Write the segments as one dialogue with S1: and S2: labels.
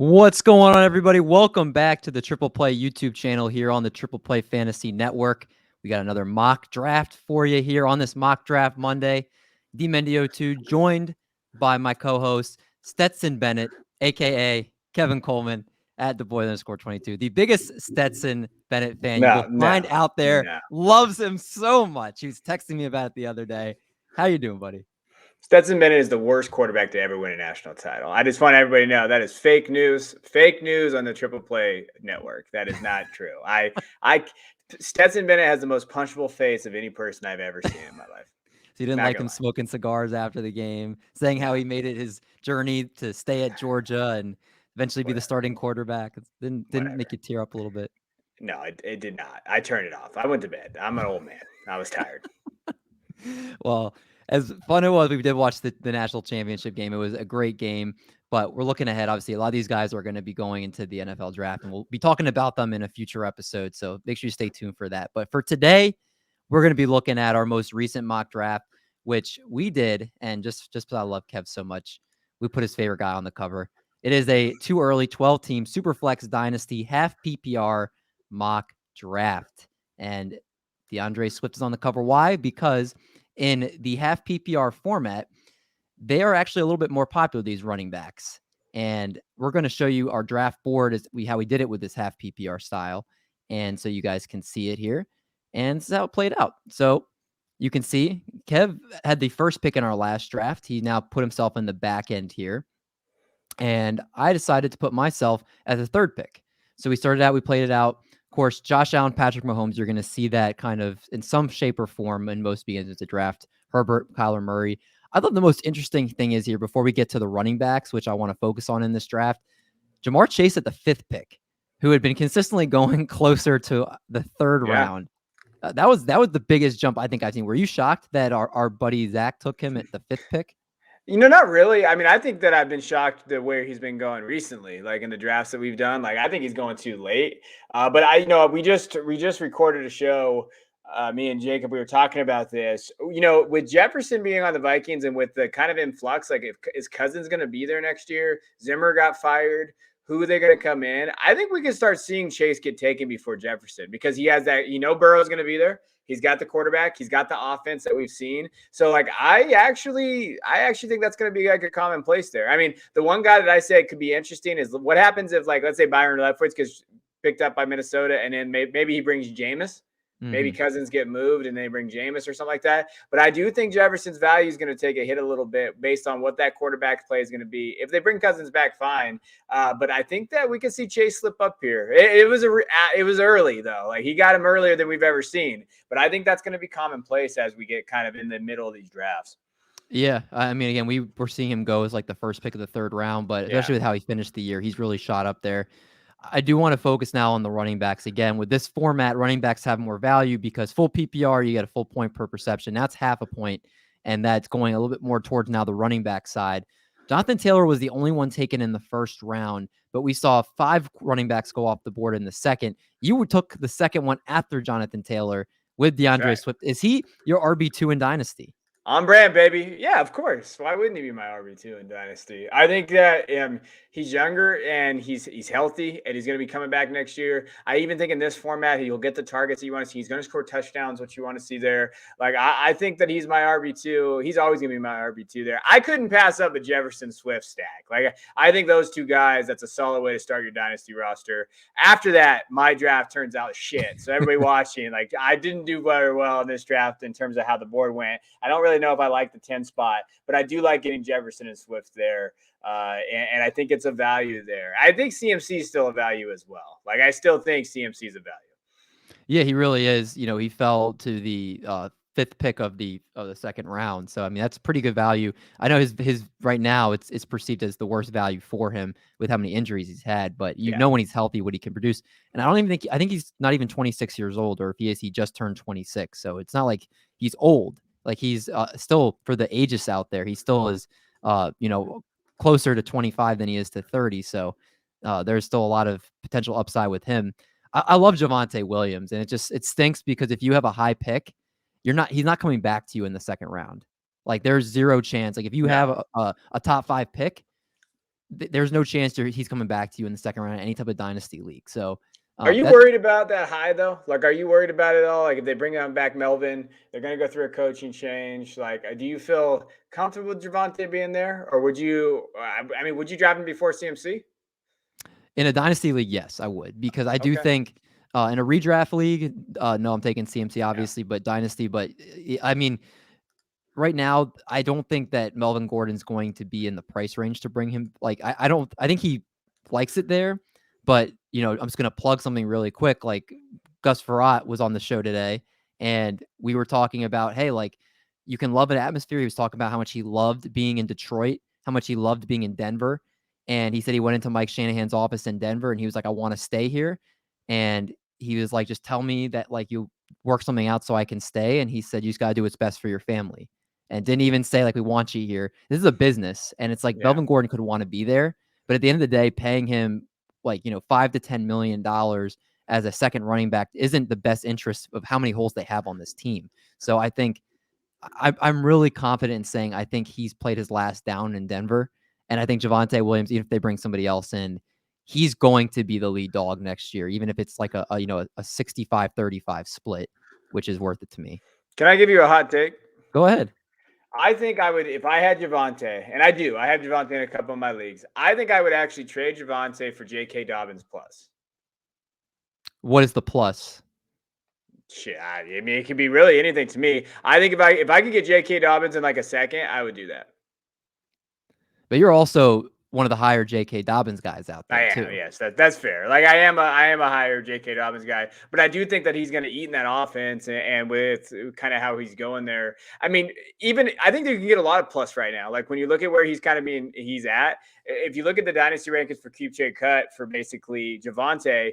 S1: What's going on, everybody? Welcome back to the Triple Play YouTube channel here on the Triple Play Fantasy Network. We got another mock draft for you here on this mock draft Monday. D-Mendio2 joined by my co-host Stetson Bennett, aka Kevin Coleman at @TheBoy_22. The biggest Stetson Bennett fan you will find out there. Loves him so much. He was texting me about it the other day. How you doing, buddy?
S2: Stetson Bennett is the worst quarterback to ever win a national title. I just want everybody to know that is fake news. Fake news on the Triple Play Network. That is not true. Stetson Bennett has the most punchable face of any person I've ever seen in my life.
S1: So you didn't like him smoking cigars after the game, saying how he made it his journey to stay at Georgia and eventually be the starting quarterback. It didn't make you tear up a little bit?
S2: No, it did not. I turned it off. I went to bed. I'm an old man. I was tired.
S1: Well, as fun it was, we did watch the national championship game. It was a great game, but we're looking ahead. Obviously, a lot of these guys are going to be going into the NFL draft, and we'll be talking about them in a future episode. So make sure you stay tuned for that. But for today, we're going to be looking at our most recent mock draft, which we did. And just because I love Kev so much, we put his favorite guy on the cover. It is a too early 12-team Superflex Dynasty half PPR mock draft. And DeAndre Swift is on the cover. Why? Because in the half PPR format, they are actually a little bit more popular, these running backs. And we're going to show you our draft board how we did it with this half PPR style. And so you guys can see it here. And this is how it played out. So you can see Kev had the first pick in our last draft. He now put himself in the back end here. And I decided to put myself as a third pick. So we played it out. Of course, Josh Allen, Patrick Mahomes, you're going to see that kind of in some shape or form in most beginnings of the draft. Herbert, Kyler Murray. I thought the most interesting thing is here, before we get to the running backs, which I want to focus on in this draft, Jamar Chase at the 5th pick, who had been consistently going closer to the third round. That was the biggest jump I think I've seen. Were you shocked that our buddy Zach took him at the 5th pick?
S2: Not really. I mean, I think that I've been shocked at where he's been going recently, like in the drafts that we've done. Like, I think he's going too late. But we just recorded a show. Me and Jacob, we were talking about this. With Jefferson being on the Vikings and with the kind of influx, like if his Cousins going to be there next year, Zimmer got fired. Who are they going to come in? I think we can start seeing Chase get taken before Jefferson because he has that. Burrow's going to be there. He's got the quarterback. He's got the offense that we've seen. So, like, I actually think that's going to be like a commonplace there. I mean, the one guy that I say could be interesting is what happens if, like, let's say Byron Leftwich gets picked up by Minnesota, and then maybe he brings Jameis. Maybe Cousins get moved and they bring Jameis or something like that. But I do think Jefferson's value is going to take a hit a little bit based on what that quarterback play is going to be. If they bring Cousins back, fine. But I think that we could see Chase slip up here. It was early, though. Like, he got him earlier than we've ever seen. But I think that's going to be commonplace as we get kind of in the middle of these drafts.
S1: Yeah. I mean, again, we were seeing him go as like the first pick of the 3rd round, but especially with how he finished the year, he's really shot up there. I do want to focus now on the running backs. Again, with this format, running backs have more value because full PPR, you get a full point per reception. That's half a point, and that's going a little bit more towards now the running back side. Jonathan Taylor was the only one taken in the 1st round, but we saw 5 running backs go off the board in the 2nd. You took the 2nd one after Jonathan Taylor with DeAndre Swift. Is he your RB2 in Dynasty?
S2: On brand, baby. Yeah, of course. Why wouldn't he be my RB2 in Dynasty? I think that he's younger and he's healthy and he's going to be coming back next year. I even think in this format, he'll get the targets that you want to see. He's going to score touchdowns, what you want to see there. Like, I think that he's my RB2. He's always going to be my RB2 there. I couldn't pass up a Jefferson Swift stack. Like, I think those two guys, that's a solid way to start your Dynasty roster. After that, my draft turns out shit. So everybody watching, like, I didn't do very well in this draft in terms of how the board went. I don't really know if I like the 10 spot, but I do like getting Jefferson and Swift there. And I think it's a value there. I think CMC is still a value as well. Like, I still think CMC is a value.
S1: Yeah, he really is. He fell to the 5th pick of the 2nd round. So, I mean, that's pretty good value. I know his right now it's perceived as the worst value for him with how many injuries he's had, but when he's healthy, what he can produce. And I think he's not even 26 years old, or if he is, he just turned 26. So it's not like he's old. Like, he's still, for the ages out there, he still is, closer to 25 than he is to 30. So there's still a lot of potential upside with him. I love Javonte Williams, and it stinks because if you have a high pick, he's not coming back to you in the 2nd round. Like, there's zero chance. Like, if you have a top 5 pick, there's no chance he's coming back to you in the second round in any type of dynasty league. So
S2: are you worried about that high though? Like, are you worried about it all? Like, if they bring on back Melvin, they're going to go through a coaching change. Like, do you feel comfortable with Javonte being there, or would you? I mean, would you draft him before CMC?
S1: In a dynasty league, yes, I would, because I do
S2: Okay.
S1: think in a redraft league, no, I'm taking CMC obviously, but dynasty. But I mean, right now, I don't think that Melvin Gordon's going to be in the price range to bring him. Like, I don't. I think he likes it there, but I'm just gonna plug something really quick. Like, Gus Farrat was on the show today, and we were talking about, hey, like, you can love an atmosphere. He was talking about how much he loved being in Detroit, how much he loved being in Denver, and he said he went into Mike Shanahan's office in Denver, and he was like, I want to stay here, and he was like, just tell me that like you work something out so I can stay, and he said you just gotta do what's best for your family. And didn't even say like we want you here. This is a business, and it's like Melvin Gordon could want to be there, but at the end of the day, paying him like $5 to $10 million as a second running back isn't the best interest of how many holes they have on this team. So I think I'm really confident in saying I think he's played his last down in Denver, and I think Javonte Williams, even if they bring somebody else in, he's going to be the lead dog next year, even if it's like a 65-35 split, which is worth it to me.
S2: Can I give you a hot take?
S1: Go ahead.
S2: I think I would, if I had Javonte, and I do, I have Javonte in a couple of my leagues. I think I would actually trade Javonte for J.K. Dobbins plus.
S1: What is the plus?
S2: Shit, I mean, it could be really anything to me. I think if I could get J.K. Dobbins in like a second, I would do that.
S1: But you're also one of the higher J.K. Dobbins guys out there, too.
S2: Yes, that's fair. Like I am a higher J.K. Dobbins guy, but I do think that he's going to eat in that offense, and with kind of how he's going there. I mean, I think they can get a lot of plus right now. Like when you look at where he's kind of he's at. If you look at the dynasty rankings for QJ Cut for basically Javonte,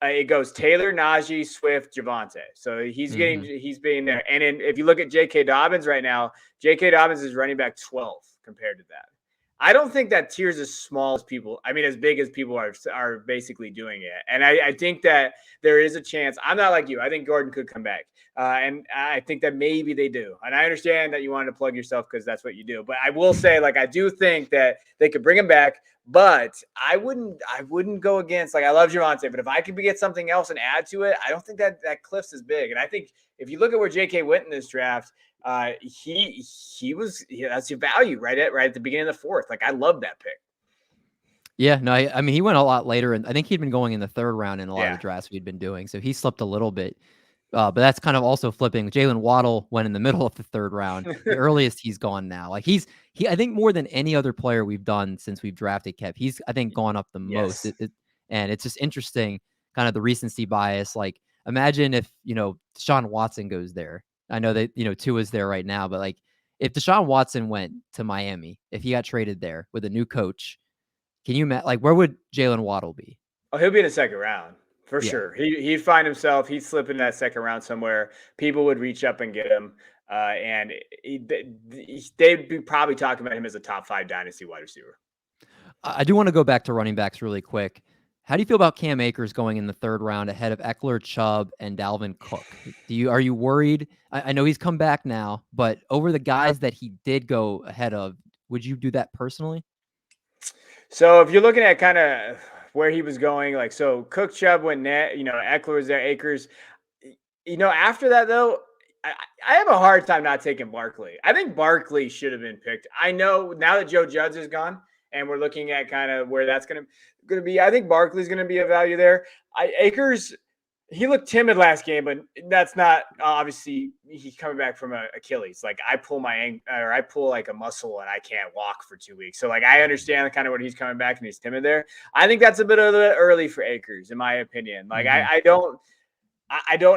S2: it goes Taylor, Najee, Swift, Javonte. So he's being there. And if you look at J.K. Dobbins right now, J.K. Dobbins is running back 12 compared to that. I don't think that tier's as small as people. I mean, as big as people are basically doing it. And I think that there is a chance. I'm not like you. I think Gordon could come back. And I think that maybe they do. And I understand that you wanted to plug yourself because that's what you do. But I will say, like, I do think that they could bring him back. But I wouldn't go against, like, I love Javonte, but if I could get something else and add to it, I don't think that cliff's as big. And I think if you look at where JK went in this draft, that's your value right at the beginning of the fourth. Like, I love that pick.
S1: Yeah, no, I mean, he went a lot later, and I think he'd been going in the third round in a lot of the drafts we'd been doing, so he slipped a little bit. But that's kind of also flipping. Jalen Waddle went in the middle of the third round. The earliest he's gone now. Like he I think more than any other player we've done since we've drafted Kev, he's I think gone up the most. And it's just interesting, kind of the recency bias. Like imagine if Deshaun Watson goes there. I know that Tua is there right now, but like if Deshaun Watson went to Miami, if he got traded there with a new coach, can you like where would Jalen Waddle be?
S2: Oh, he'll be in the second round. For sure. He'd find himself, he'd slip in that second round somewhere. People would reach up and get him. And they'd be probably talking about him as a top 5 dynasty wide receiver.
S1: I do want to go back to running backs really quick. How do you feel about Cam Akers going in the third round ahead of Eckler, Chubb, and Dalvin Cook? Are you worried? I know he's come back now, but over the guys that he did go ahead of, would you do that personally?
S2: So if you're looking at kind of where he was going, like, so Cook, Chubb went net, Eckler was there, Akers. After that, though, I have a hard time not taking Barkley. I think Barkley should have been picked. I know now that Joe Judge is gone and we're looking at kind of where that's going to be, I think Barkley's going to be a value there. Akers, he looked timid last game, but that's not obviously he's coming back from Achilles. Like I pull like a muscle and I can't walk for 2 weeks. So like I understand kind of what he's coming back and he's timid there. I think that's a bit early for Akers, in my opinion. Like I don't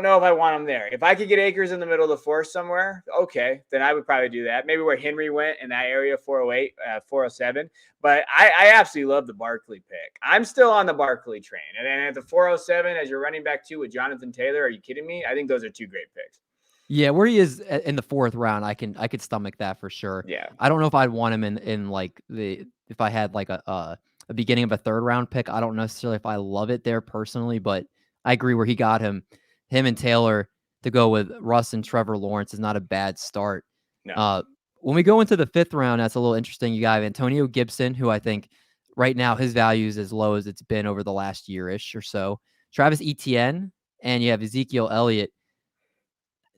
S2: know if I want him there. If I could get Akers in the middle of the fourth somewhere, okay, then I would probably do that. Maybe where Henry went in that area, 408, 407. But I absolutely love the Barkley pick. I'm still on the Barkley train. And then at the 407, as your running back 2 with Jonathan Taylor, are you kidding me? I think those are 2 great picks.
S1: Yeah, where he is in the fourth round, I could stomach that for sure.
S2: Yeah.
S1: I don't know if I'd want him in like if I had like a beginning of a third round pick. I don't necessarily if I love it there personally, but I agree where he got him and Taylor to go with Russ and Trevor Lawrence is not a bad start.
S2: No.
S1: When we go into the fifth round, that's a little interesting. You got Antonio Gibson, who I think right now his value is as low as it's been over the last year-ish or so. Travis Etienne, and you have Ezekiel Elliott.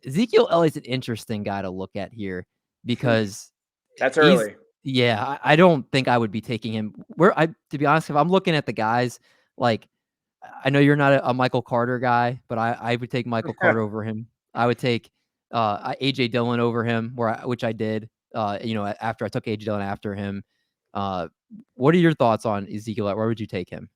S1: Ezekiel Elliott's an interesting guy to look at here because
S2: That's
S1: he's
S2: early.
S1: yeah, I don't think I would be taking him. To be honest, if I'm looking at the guys, like I know you're not a Michael Carter guy, but I would take Michael Carter over him. I would take AJ Dillon over him, which I did. After I took AJ Dillon after him. Uh, what are your thoughts on Ezekiel? Where would you take him?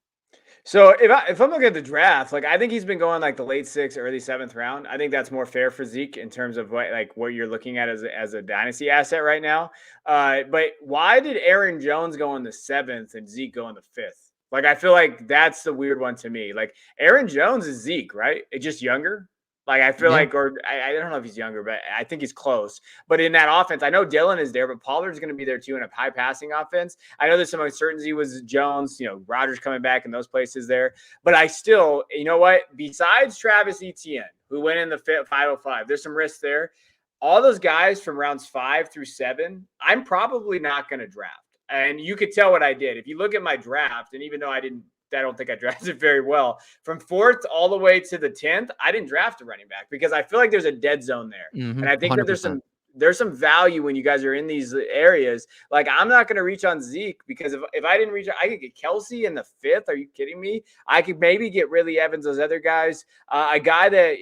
S2: So if I'm looking at the draft, like I think he's been going like the late 6th, early 7th round. I think that's more fair for Zeke in terms of what you're looking at as a dynasty asset right now. But why did Aaron Jones go in the 7th and Zeke go in the 5th? Like I feel like that's the weird one to me. Like Aaron Jones is Zeke, right? It's just younger. Like I feel
S1: Yeah,
S2: like, or I don't know if he's younger, but I think he's close. But in that offense, I know Dillon is there, but Pollard's going to be there too in a high passing offense. I know there's some uncertainty with Jones, Rodgers coming back in those places there. But I still, you know what? Besides Travis Etienne, who went in the 505, there's some risks there. All those guys from rounds 5 through 7, I'm probably not going to draft. And you could tell what I did. If you look at my draft, and even though I don't think I drafted very well. From 4th all the way to the 10th, I didn't draft a running back because I feel like there's a dead zone there. And I think that
S1: 100%.
S2: there's some value when you guys are in these areas. Like I'm not going to reach on Zeke because if I didn't reach, I could get Kelsey in the 5th. Are you kidding me? I could maybe get Ridley Evans, those other guys. A guy that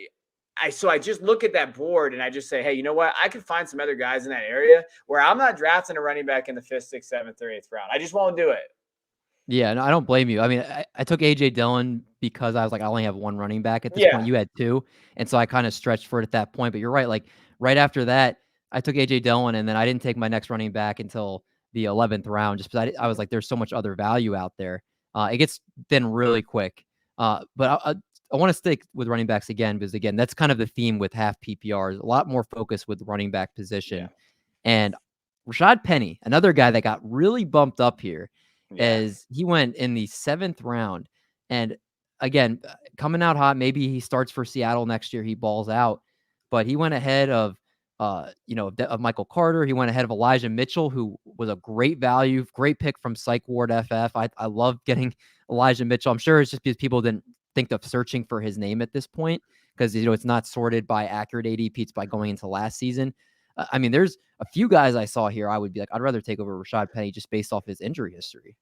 S2: I just look at that board and I just say, hey, you know what? I could find some other guys in that area where I'm not drafting a running back in the 5th, 6th, 7th, or 8th round. I just won't do it.
S1: Yeah, no, I don't blame you. I mean, I took AJ Dillon because I was like, I only have one running back at this point.
S2: Yeah.
S1: You had two, and so I kind of stretched for it at that point. But you're right. Like right after that, I took AJ Dillon, and then I didn't take my next running back until the 11th round, just because I was like, there's so much other value out there. It gets thin really quick. But I want to stick with running backs again because again, that's kind of the theme with half PPRs. A lot more focus with running back
S2: Yeah.
S1: position, and Rashad Penny, another guy that got really bumped up here
S2: Yeah.
S1: as he went in the 7th round. And again, coming out hot, maybe he starts for Seattle next year, he balls out, but he went ahead of of Michael Carter. He went ahead of Elijah Mitchell, who was a great value, great pick from Psych Ward FF. I love getting Elijah Mitchell. I'm sure it's just because people didn't think of searching for his name at this point because it's not sorted by accurate ADP, it's by going into last season. I mean, there's a few guys I saw here I would be like, I'd rather take over Rashad Penny just based off his injury history.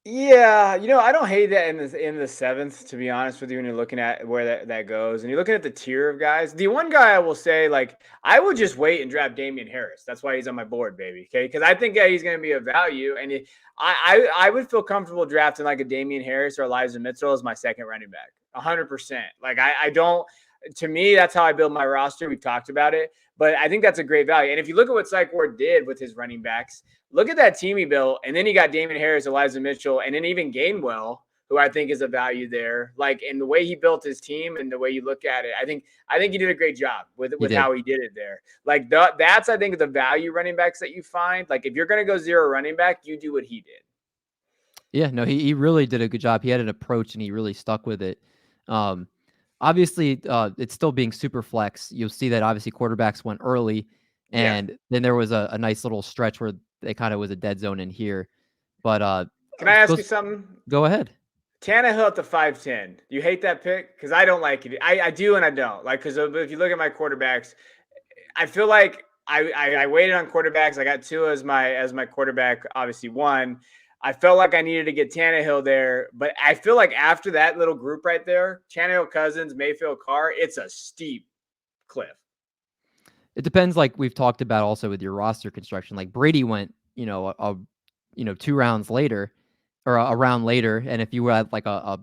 S2: Yeah, I don't hate that in the 7th, to be honest with you, when you're looking at where that goes and you're looking at the tier of guys. The one guy I will say, like, I would just wait and draft Damian Harris. That's why he's on my board, baby. Okay. Because I think he's going to be a value. And I would feel comfortable drafting like a Damian Harris or Elijah Mitchell as my second running back. 100%. Like, I don't, to me, that's how I build my roster. We've talked about it, but I think that's a great value. And if you look at what Psych Ward did with his running backs, look at that team he built. And then he got Damian Harris, Elijah Mitchell, and then even Gainwell, who I think is a value there. Like in the way he built his team and the way you look at it, I think he did a great job with how he did it there. Like that's I think the value running backs that you find. Like if you're gonna go zero running back, you do what he did.
S1: Yeah, no, he really did a good job. He had an approach and he really stuck with it. Um, Obviously, it's still being super flex. You'll see that obviously quarterbacks went early,
S2: Yeah.
S1: and then there was a nice little stretch where they kind of was a dead zone in here. But
S2: Can I ask you
S1: let's
S2: something?
S1: go ahead.
S2: Tannehill at the 5'10". Do you hate that pick? Because I don't like it. I do and I don't. Like, because if you look at my quarterbacks, I feel like I waited on quarterbacks. I got two as my quarterback, obviously one. I felt like I needed to get Tannehill there, but I feel like after that little group right there, Tannehill, Cousins, Mayfield, Carr, it's a steep cliff.
S1: It depends, like we've talked about also with your roster construction. Like Brady went, 2 rounds later or a round later, and if you were at like a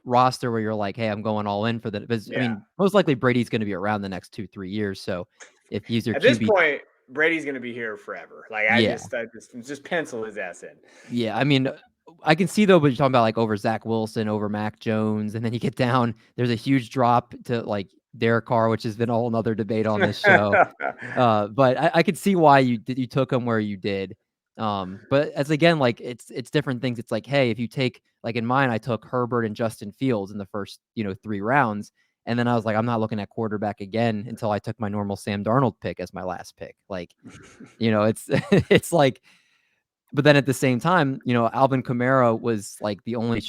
S1: roster where you're like, hey, I'm going all in for the, because I
S2: Yeah.
S1: mean, most likely Brady's going to be around the next 2-3 years. So if he's your
S2: At this
S1: QB,
S2: point, Brady's going to be here forever. Like
S1: yeah,
S2: I just pencil his ass in.
S1: yeah. I mean, I can see though, but you're talking about like over Zach Wilson, over Mac Jones, and then you get down. There's a huge drop to like Derek Carr, which has been a whole another debate on this show. But I could see why you took him where you did. But as again, like it's different things. It's like, hey, if you take like in mine, I took Herbert and Justin Fields in the first 3 rounds, and then I was like, I'm not looking at quarterback again until I took my normal Sam Darnold pick as my last pick. Like, it's it's like But then at the same time, Alvin Kamara was like the only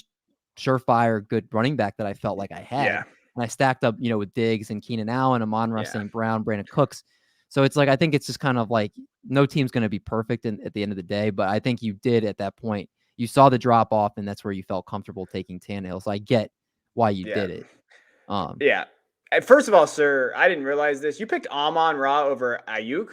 S1: surefire good running back that I felt like I had.
S2: Yeah.
S1: And I stacked up, with Diggs and Keenan Allen, Amon-Ra
S2: Yeah.
S1: St. Brown, Brandon Cooks. So it's like, I think it's just kind of like no team's going to be perfect at the end of the day. But I think you did at that point. You saw the drop off, and that's where you felt comfortable taking Tannehill. So I get why you
S2: Yeah.
S1: did it.
S2: Yeah. First of all, sir, I didn't realize this. You picked Amon-Ra over Ayuk?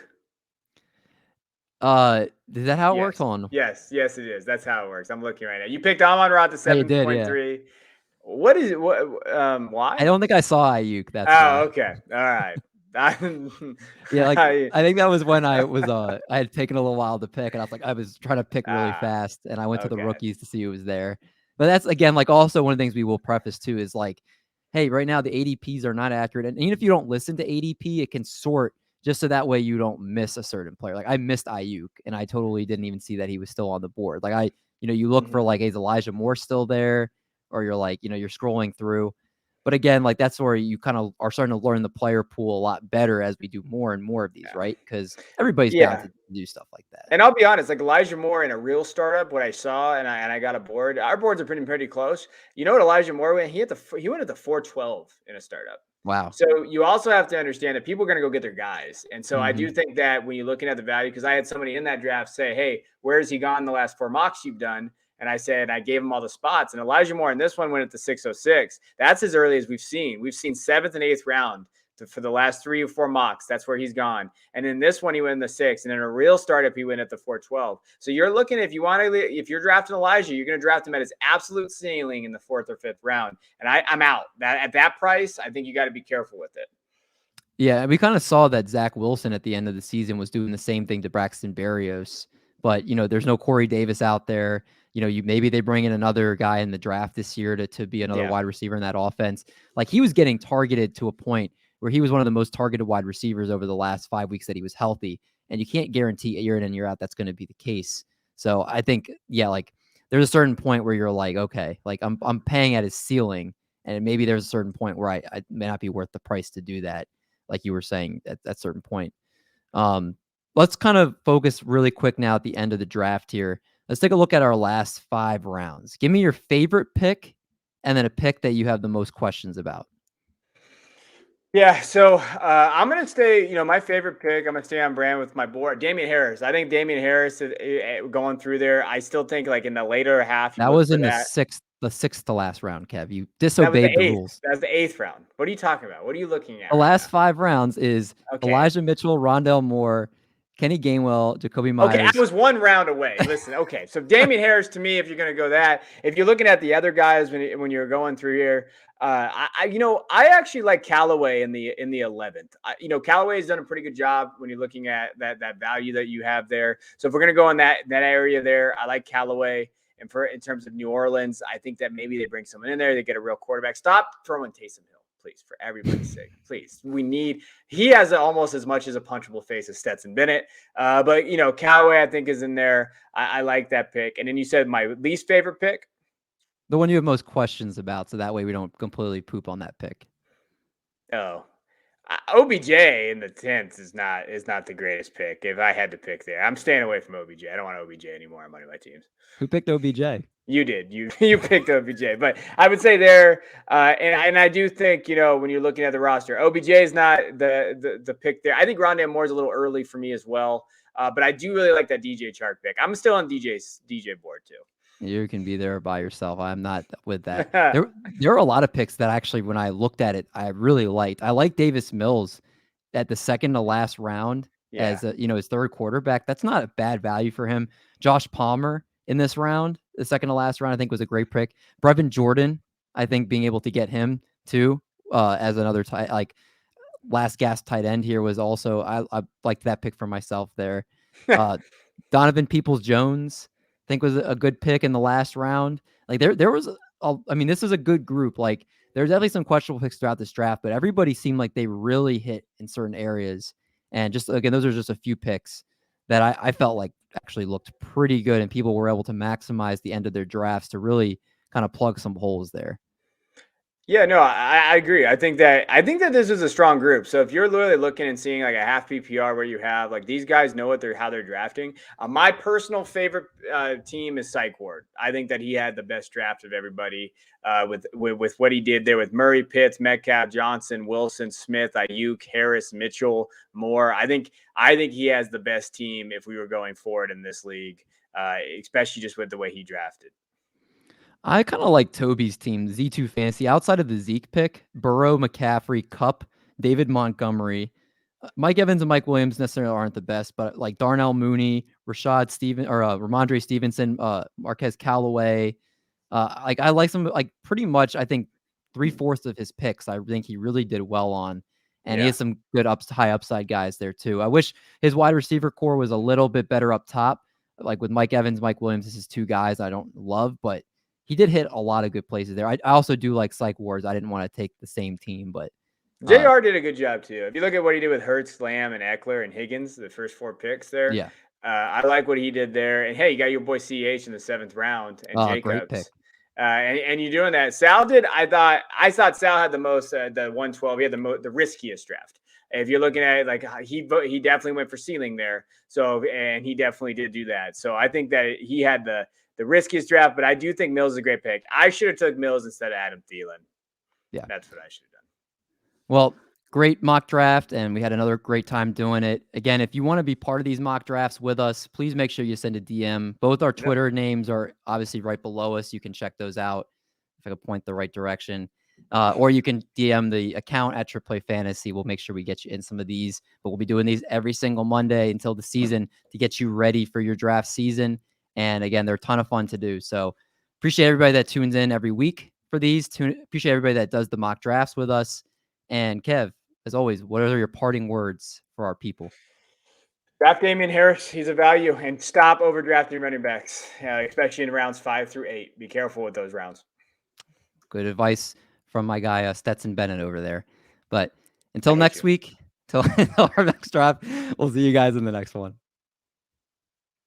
S1: Is that how it works
S2: Yes.
S1: on?
S2: Yes. Yes, it is. That's how it works. I'm looking right now. You picked Amon-Ra to
S1: Oh, you did, yeah.
S2: 7.3. What is it? Why?
S1: I don't think I saw Ayuk. That's
S2: Oh,
S1: why.
S2: okay. All right.
S1: Yeah, like
S2: I,
S1: I think that was when I was I had taken a little while to pick, and I was like, I was trying to pick really fast, and I went to the
S2: okay.
S1: rookies to see who was there. But that's again like also one of the things we will preface too is like, hey, right now the ADPs are not accurate, and even if you don't listen to ADP, it can sort just so that way you don't miss a certain player. Like I missed Ayuk, and I totally didn't even see that he was still on the board. Like you look for like, is Elijah Moore still there, or you're like, you're scrolling through. But again, like that's where you kind of are starting to learn the player pool a lot better as we do more and more of these,
S2: Yeah.
S1: right? Because everybody's bound
S2: Yeah.
S1: to do stuff like that.
S2: And I'll be honest, like Elijah Moore in a real startup, what I saw, and I got a board. Our boards are pretty close. You know what Elijah Moore went? He went at the 412 in a startup.
S1: Wow.
S2: So you also have to understand that people are going to go get their guys. And so I do
S1: Mm-hmm.
S2: think that when you're looking at the value, because I had somebody in that draft say, "Hey, where has he gone the last 4 mocks you've done?" And I said, I gave him all the spots. And Elijah Moore in this one went at the 606. That's as early as we've seen. We've seen 7th and 8th round for the last 3 or 4 mocks. That's where he's gone. And in this one, he went in the 6th. And in a real startup, he went at the 412. So you're looking, if you're drafting Elijah, you're going to draft him at his absolute ceiling in the 4th or 5th round. And I'm out. At that price, I think you got to be careful with it.
S1: Yeah, we kind of saw that Zach Wilson at the end of the season was doing the same thing to Braxton Berrios. But, there's no Corey Davis out there. Maybe they bring in another guy in the draft this year to be another wide receiver in that offense. Like he was getting targeted to a point where he was one of the most targeted wide receivers over the last 5 weeks that he was healthy. And you can't guarantee year in and year out that's going to be the case. So I think, yeah, like there's a certain point where you're like, okay, like I'm paying at his ceiling. And maybe there's a certain point where I may not be worth the price to do that, like you were saying at that certain point. Let's kind of focus really quick now at the end of the draft here. Let's take a look at our last 5 rounds. Give me your favorite pick and then a pick that you have the most questions about.
S2: Yeah, so I'm gonna stay. My favorite pick. I'm gonna stay on brand with my board, Damian Harris. I think Damian Harris going through there. I still think like in the later half, you
S1: That
S2: look
S1: was
S2: for
S1: in
S2: that.
S1: the sixth to last round, Kev. You
S2: That was
S1: disobeyed
S2: the
S1: the
S2: eighth.
S1: rules.
S2: That was the 8th round. What are you talking about? What are you looking at
S1: The
S2: right
S1: last
S2: now?
S1: 5 rounds is
S2: Okay.
S1: Elijah Mitchell, Rondell Moore, Kenny Gainwell, Jacoby
S2: Okay, I
S1: Myers.
S2: was 1 round away. Listen, okay, so Damian Harris to me, if you're going to go that, if you're looking at the other guys when you're going through here, I actually like Callaway in the 11th. Callaway has done a pretty good job when you're looking at that value that you have there. So if we're going to go in that area there, I like Callaway. And in terms of New Orleans, I think that maybe they bring someone in there, they get a real quarterback. Stop throwing Taysom Hill, please, for everybody's sake. Please, he has almost as much as a punchable face as Stetson Bennett. But Callaway, I think, is in there. I like that pick. And then you said my least favorite pick.
S1: The one you have most questions about, so that way we don't completely poop on that pick.
S2: Oh, OBJ in the 10th is not the greatest pick. If I had to pick there, I'm staying away from OBJ. I don't want OBJ anymore on one of my teams.
S1: Who picked OBJ?
S2: You did. You picked OBJ, but I would say there, and I do think when you're looking at the roster, OBJ is not the pick there. I think Rondé Moore is a little early for me as well, but I do really like that DJ Chark pick. I'm still on DJ board too.
S1: You can be there by yourself. I'm not with that. There are a lot of picks that actually, when I looked at it, I really liked. I like Davis Mills at the second to last round as his third quarterback. That's not a bad value for him. Josh Palmer in this round, the second to last round, I think was a great pick. Brevin Jordan, I think being able to get him too as another last gas tight end here was also I liked that pick for myself there. Donovan Peoples-Jones, I think was a good pick in the last round. Like there was, this is a good group. Like there's definitely some questionable picks throughout this draft, but everybody seemed like they really hit in certain areas. And just again, those are just a few picks that I felt like actually looked pretty good, and people were able to maximize the end of their drafts to really kind of plug some holes there.
S2: Yeah, no, I agree. I think that this is a strong group. So if you're literally looking and seeing like a half PPR where you have like these guys know how they're drafting. My personal favorite team is Psych Ward. I think that he had the best draft of everybody with what he did there with Murray, Pitts, Metcalf, Johnson, Wilson, Smith, Ayuk, Harris, Mitchell, Moore. I think he has the best team if we were going forward in this league, especially just with the way he drafted.
S1: I kind of like Toby's team, Z2 Fantasy. Outside of the Zeke pick, Burrow, McCaffrey, Cup, David Montgomery, Mike Evans and Mike Williams necessarily aren't the best, but like Darnell Mooney, Ramondre Stevenson, Marquez Callaway. Like I like some like pretty much. I think 3/4 of his picks. I think he really did well on, and he
S2: Yeah.
S1: has some good high upside guys there too. I wish his wide receiver core was a little bit better up top. Like with Mike Evans, Mike Williams, this is two guys I don't love, but he did hit a lot of good places there. I also do like Psych Wars. I didn't want to take the same team, but uh,
S2: JR did a good job too. If you look at what he did with Hurts, Lamb, and Eckler and Higgins, the first four picks there,
S1: yeah,
S2: I like what he did there. And hey, you got your boy CH in the seventh round and
S1: great pick.
S2: Jacobs. And you're doing that. Sal did. I thought Sal had the most, the 112. He had the riskiest draft. If you're looking at it, like he definitely went for ceiling there. So and he definitely did do that. So I think that he had the riskiest draft. But I do think Mills is a great pick. I should have took Mills instead of Adam Thielen.
S1: Yeah.
S2: That's what I should have done.
S1: Well, great mock draft, and we had another great time doing it. Again, if you want to be part of these mock drafts with us, please make sure you send a DM. Both our
S2: Yep.
S1: Twitter names are obviously right below us. You can check those out if I could point the right direction. Or you can DM the account at Triple Play Fantasy. We'll make sure we get you in some of these, but we'll be doing these every single Monday until the season to get you ready for your draft season. And again, they're a ton of fun to do. So appreciate everybody that tunes in every week for these. Appreciate everybody that does the mock drafts with us. And Kev, as always, what are your parting words for our people?
S2: Draft Damian Harris. He's a value, and stop overdrafting running backs, especially in rounds 5 through 8. Be careful with those rounds.
S1: Good advice from my guy Stetson Bennett over there. But until
S2: I hate
S1: next
S2: you.
S1: week, until our next draft, we'll see you guys in the next one.